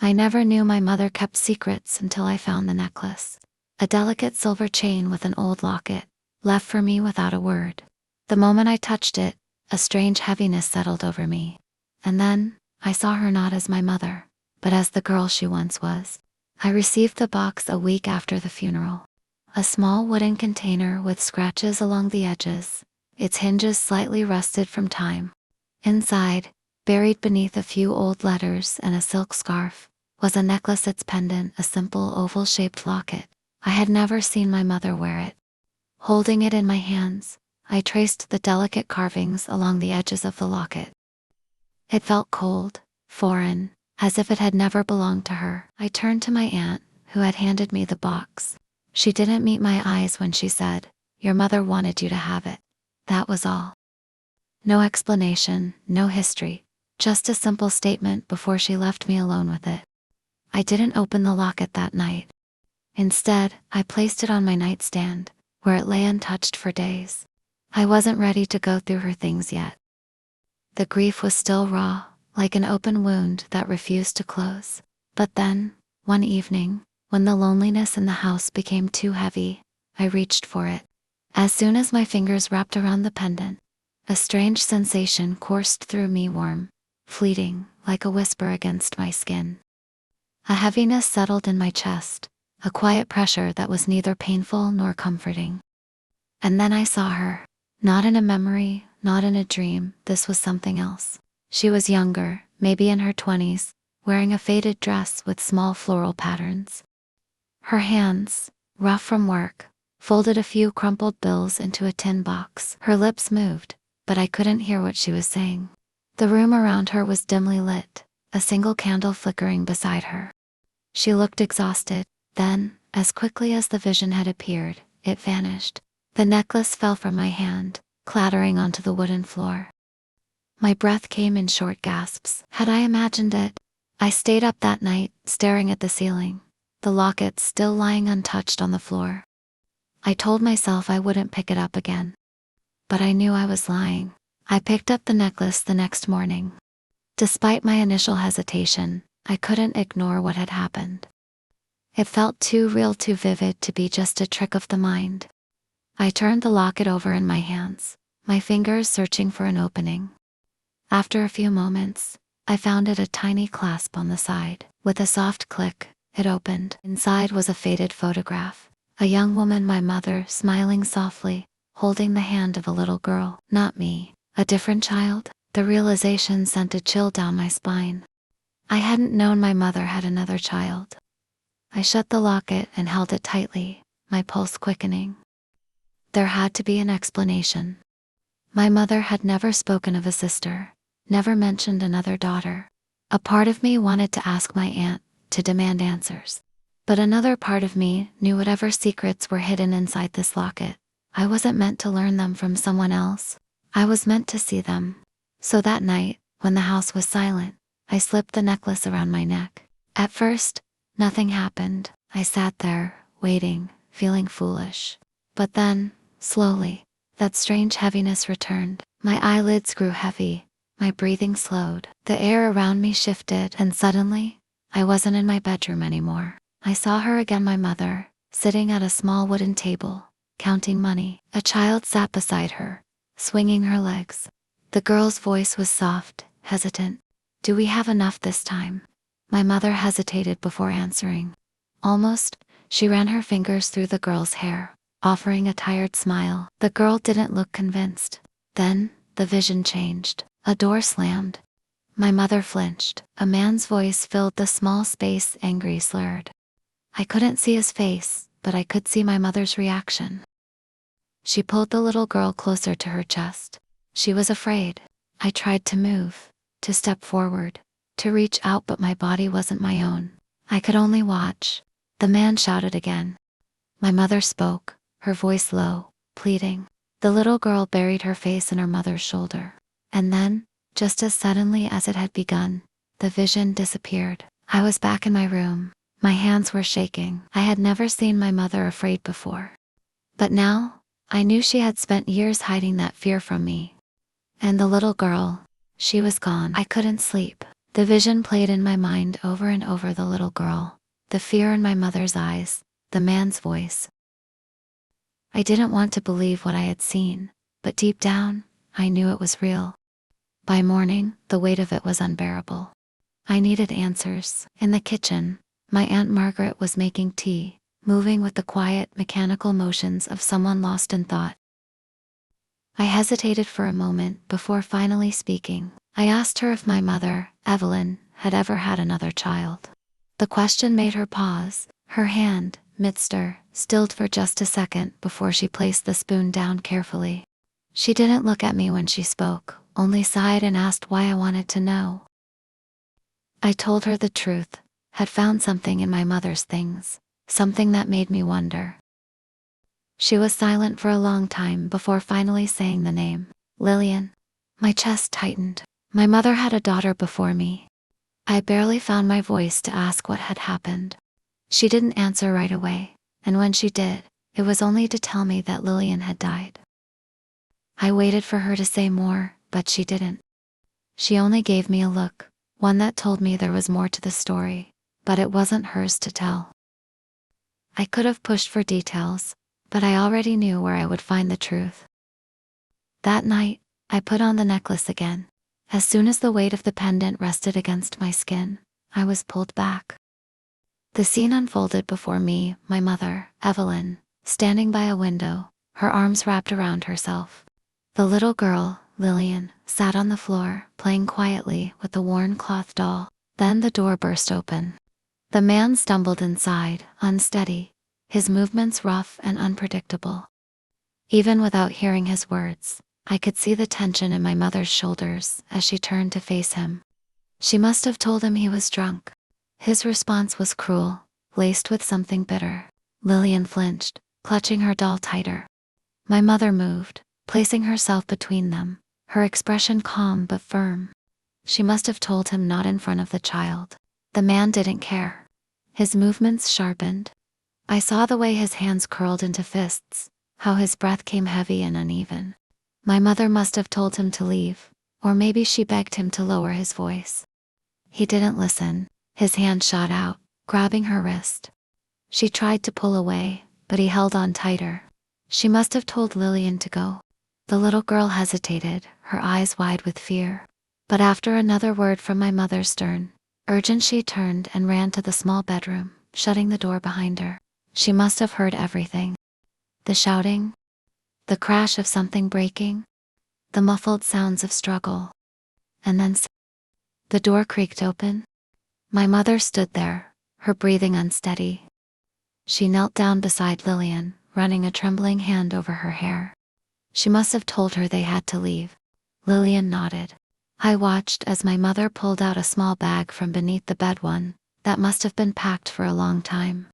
I never knew my mother kept secrets until I found the necklace. A delicate silver chain with an old locket, left for me without a word. The moment I touched it, a strange heaviness settled over me. And then, I saw her not as my mother, but as the girl she once was. I received the box a week after the funeral. A small wooden container with scratches along the edges, its hinges slightly rusted from time. Inside, buried beneath a few old letters and a silk scarf, was a necklace, its pendant a simple oval-shaped locket. I had never seen my mother wear it. Holding it in my hands, I traced the delicate carvings along the edges of the locket. It felt cold, foreign, as if it had never belonged to her. I turned to my aunt, who had handed me the box. She didn't meet my eyes when she said, "Your mother wanted you to have it." That was all. No explanation, no history, just a simple statement before she left me alone with it. I didn't open the locket that night. Instead, I placed it on my nightstand, where it lay untouched for days. I wasn't ready to go through her things yet. The grief was still raw, like an open wound that refused to close. But then, one evening, when the loneliness in the house became too heavy, I reached for it. As soon as my fingers wrapped around the pendant, a strange sensation coursed through me, warm, fleeting, like a whisper against my skin. A heaviness settled in my chest, a quiet pressure that was neither painful nor comforting. And then I saw her. Not in a memory, not in a dream, this was something else. She was younger, maybe in her 20s, wearing a faded dress with small floral patterns. Her hands, rough from work, folded a few crumpled bills into a tin box. Her lips moved, but I couldn't hear what she was saying. The room around her was dimly lit, a single candle flickering beside her. She looked exhausted, then, as quickly as the vision had appeared, it vanished. The necklace fell from my hand, clattering onto the wooden floor. My breath came in short gasps. Had I imagined it? I stayed up that night, staring at the ceiling, the locket still lying untouched on the floor. I told myself I wouldn't pick it up again. But I knew I was lying. I picked up the necklace the next morning. Despite my initial hesitation, I couldn't ignore what had happened. It felt too real, too vivid to be just a trick of the mind. I turned the locket over in my hands, my fingers searching for an opening. After a few moments, I found it, a tiny clasp on the side. With a soft click, it opened. Inside was a faded photograph. A young woman, my mother, smiling softly, holding the hand of a little girl. Not me, a different child. The realization sent a chill down my spine. I hadn't known my mother had another child. I shut the locket and held it tightly, my pulse quickening. There had to be an explanation. My mother had never spoken of a sister, never mentioned another daughter. A part of me wanted to ask my aunt, to demand answers. But another part of me knew whatever secrets were hidden inside this locket, I wasn't meant to learn them from someone else. I was meant to see them. So that night, when the house was silent, I slipped the necklace around my neck. At first, nothing happened. I sat there, waiting, feeling foolish. But then, slowly, that strange heaviness returned. My eyelids grew heavy, my breathing slowed. The air around me shifted, and suddenly, I wasn't in my bedroom anymore. I saw her again, my mother, sitting at a small wooden table, counting money. A child sat beside her, swinging her legs. The girl's voice was soft, hesitant. "Do we have enough this time?" My mother hesitated before answering. Almost, she ran her fingers through the girl's hair, offering a tired smile. The girl didn't look convinced. Then, the vision changed. A door slammed. My mother flinched. A man's voice filled the small space, angry, slurred. I couldn't see his face, but I could see my mother's reaction. She pulled the little girl closer to her chest. She was afraid. I tried to move, to step forward, to reach out, but my body wasn't my own. I could only watch. The man shouted again. My mother spoke, her voice low, pleading. The little girl buried her face in her mother's shoulder. And then, just as suddenly as it had begun, the vision disappeared. I was back in my room. My hands were shaking. I had never seen my mother afraid before. But now, I knew she had spent years hiding that fear from me. And the little girl, she was gone. I couldn't sleep. The vision played in my mind over and over: the little girl, the fear in my mother's eyes, the man's voice. I didn't want to believe what I had seen, but deep down, I knew it was real. By morning, the weight of it was unbearable. I needed answers. In the kitchen, my Aunt Margaret was making tea, moving with the quiet, mechanical motions of someone lost in thought. I hesitated for a moment before finally speaking. I asked her if my mother, Evelyn, had ever had another child. The question made her pause, her hand, midstir, stilled for just a second before she placed the spoon down carefully. She didn't look at me when she spoke, only sighed and asked why I wanted to know. I told her the truth, had found something in my mother's things, something that made me wonder. She was silent for a long time before finally saying the name, Lillian. My chest tightened. My mother had a daughter before me. I barely found my voice to ask what had happened. She didn't answer right away, and when she did, it was only to tell me that Lillian had died. I waited for her to say more, but she didn't. She only gave me a look, one that told me there was more to the story, but it wasn't hers to tell. I could have pushed for details, but I already knew where I would find the truth. That night, I put on the necklace again. As soon as the weight of the pendant rested against my skin, I was pulled back. The scene unfolded before me: my mother, Evelyn, standing by a window, her arms wrapped around herself. The little girl, Lillian, sat on the floor, playing quietly with the worn cloth doll. Then the door burst open. The man stumbled inside, unsteady, his movements rough and unpredictable. Even without hearing his words, I could see the tension in my mother's shoulders as she turned to face him. She must have told him he was drunk. His response was cruel, laced with something bitter. Lillian flinched, clutching her doll tighter. My mother moved, placing herself between them, her expression calm but firm. She must have told him not in front of the child. The man didn't care. His movements sharpened. I saw the way his hands curled into fists, how his breath came heavy and uneven. My mother must have told him to leave, or maybe she begged him to lower his voice. He didn't listen. His hand shot out, grabbing her wrist. She tried to pull away, but he held on tighter. She must have told Lillian to go. The little girl hesitated, her eyes wide with fear. But after another word from my mother's stern, urgent, she turned and ran to the small bedroom, shutting the door behind her. She must have heard everything. The shouting, the crash of something breaking, the muffled sounds of struggle. And then the door creaked open. My mother stood there, her breathing unsteady. She knelt down beside Lillian, running a trembling hand over her hair. She must have told her they had to leave. Lillian nodded. I watched as my mother pulled out a small bag from beneath the bed, one that must have been packed for a long time.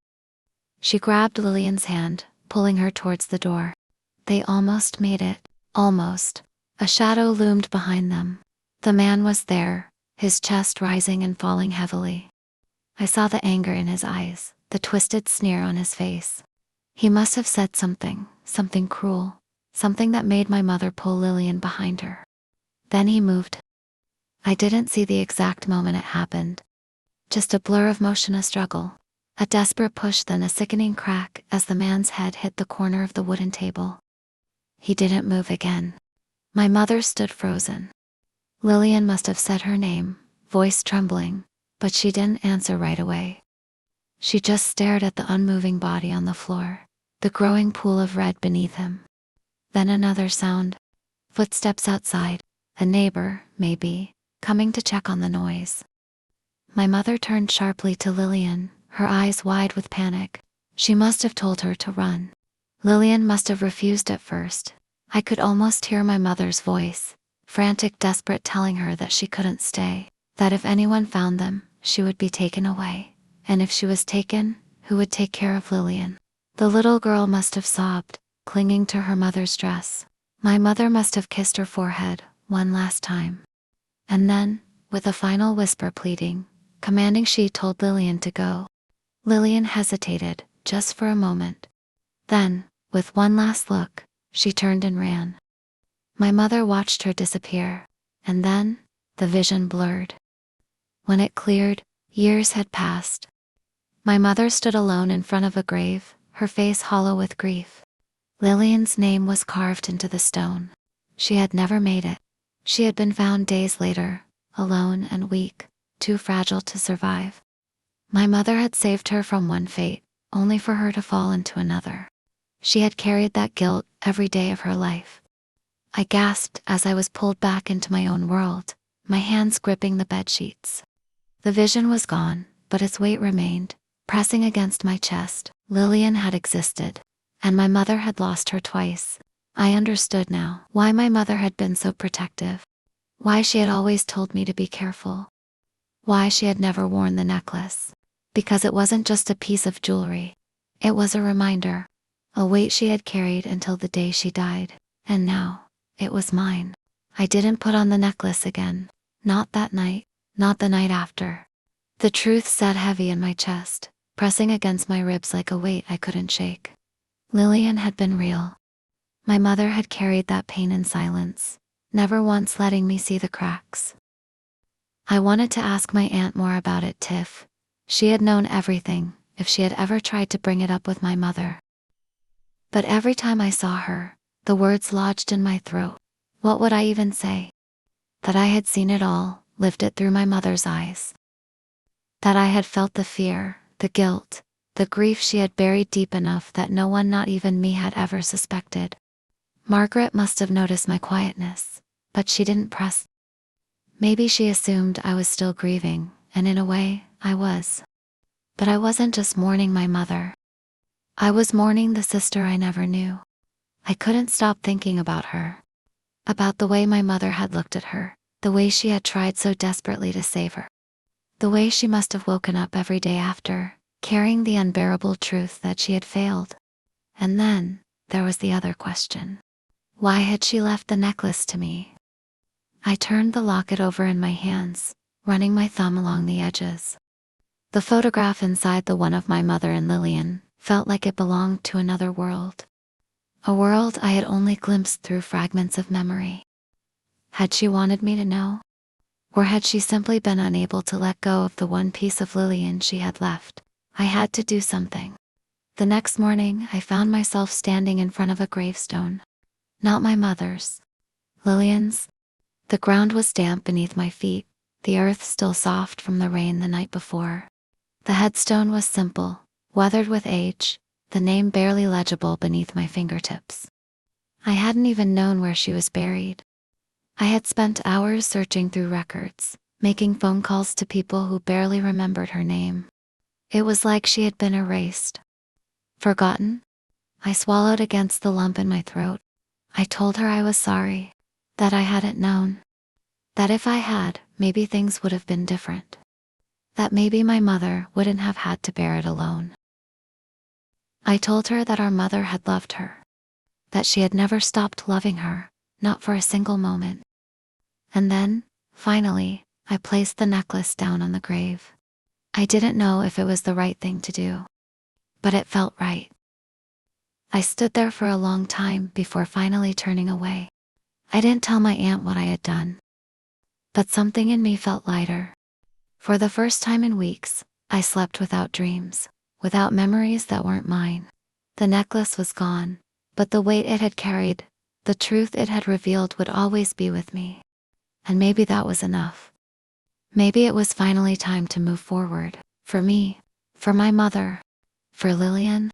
She grabbed Lillian's hand, pulling her towards the door. They almost made it. Almost. A shadow loomed behind them. The man was there, his chest rising and falling heavily. I saw the anger in his eyes, the twisted sneer on his face. He must have said something cruel, something that made my mother pull Lillian behind her. Then he moved. I didn't see the exact moment it happened. Just a blur of motion, a struggle, a desperate push, then a sickening crack as the man's head hit the corner of the wooden table. He didn't move again. My mother stood frozen. Lillian must have said her name, voice trembling, but she didn't answer right away. She just stared at the unmoving body on the floor, the growing pool of red beneath him. Then another sound. Footsteps outside. A neighbor, maybe, coming to check on the noise. My mother turned sharply to Lillian, her eyes wide with panic. She must have told her to run. Lillian must have refused at first. I could almost hear my mother's voice, frantic, desperate, telling her that she couldn't stay, that if anyone found them, she would be taken away. And if she was taken, who would take care of Lillian? The little girl must have sobbed, clinging to her mother's dress. My mother must have kissed her forehead one last time. And then, with a final whisper, pleading, commanding, she told Lillian to go. Lillian hesitated, just for a moment. Then, with one last look, she turned and ran. My mother watched her disappear, and then, the vision blurred. When it cleared, years had passed. My mother stood alone in front of a grave, her face hollow with grief. Lillian's name was carved into the stone. She had never made it. She had been found days later, alone and weak, too fragile to survive. My mother had saved her from one fate, only for her to fall into another. She had carried that guilt every day of her life. I gasped as I was pulled back into my own world, my hands gripping the bedsheets. The vision was gone, but its weight remained, pressing against my chest. Lillian had existed, and my mother had lost her twice. I understood now why my mother had been so protective, why she had always told me to be careful, why she had never worn the necklace. Because it wasn't just a piece of jewelry. It was a reminder, a weight she had carried until the day she died. And now, it was mine. I didn't put on the necklace again. Not that night, not the night after. The truth sat heavy in my chest, pressing against my ribs like a weight I couldn't shake. Lillian had been real. My mother had carried that pain in silence, never once letting me see the cracks. I wanted to ask my aunt more about it, Tiff. She had known everything, if she had ever tried to bring it up with my mother. But every time I saw her, the words lodged in my throat. What would I even say? That I had seen it all, lived it through my mother's eyes. That I had felt the fear, the guilt, the grief she had buried deep enough that no one, not even me, had ever suspected. Margaret must have noticed my quietness, but she didn't press. Maybe she assumed I was still grieving, and in a way, I was. But I wasn't just mourning my mother. I was mourning the sister I never knew. I couldn't stop thinking about her. About the way my mother had looked at her, the way she had tried so desperately to save her. The way she must have woken up every day after, carrying the unbearable truth that she had failed. And then, there was the other question. Why had she left the necklace to me? I turned the locket over in my hands, running my thumb along the edges. The photograph inside the one of my mother and Lillian felt like it belonged to another world. A world I had only glimpsed through fragments of memory. Had she wanted me to know? Or had she simply been unable to let go of the one piece of Lillian she had left? I had to do something. The next morning, I found myself standing in front of a gravestone. Not my mother's. Lillian's. The ground was damp beneath my feet, the earth still soft from the rain the night before. The headstone was simple, weathered with age, the name barely legible beneath my fingertips. I hadn't even known where she was buried. I had spent hours searching through records, making phone calls to people who barely remembered her name. It was like she had been erased. Forgotten? I swallowed against the lump in my throat. I told her I was sorry, that I hadn't known. That if I had, maybe things would have been different. That maybe my mother wouldn't have had to bear it alone. I told her that our mother had loved her. That she had never stopped loving her, not for a single moment. And then, finally, I placed the necklace down on the grave. I didn't know if it was the right thing to do. But it felt right. I stood there for a long time before finally turning away. I didn't tell my aunt what I had done. But something in me felt lighter. For the first time in weeks, I slept without dreams, without memories that weren't mine. The necklace was gone, but the weight it had carried, the truth it had revealed would always be with me. And maybe that was enough. Maybe it was finally time to move forward, for me, for my mother, for Lillian.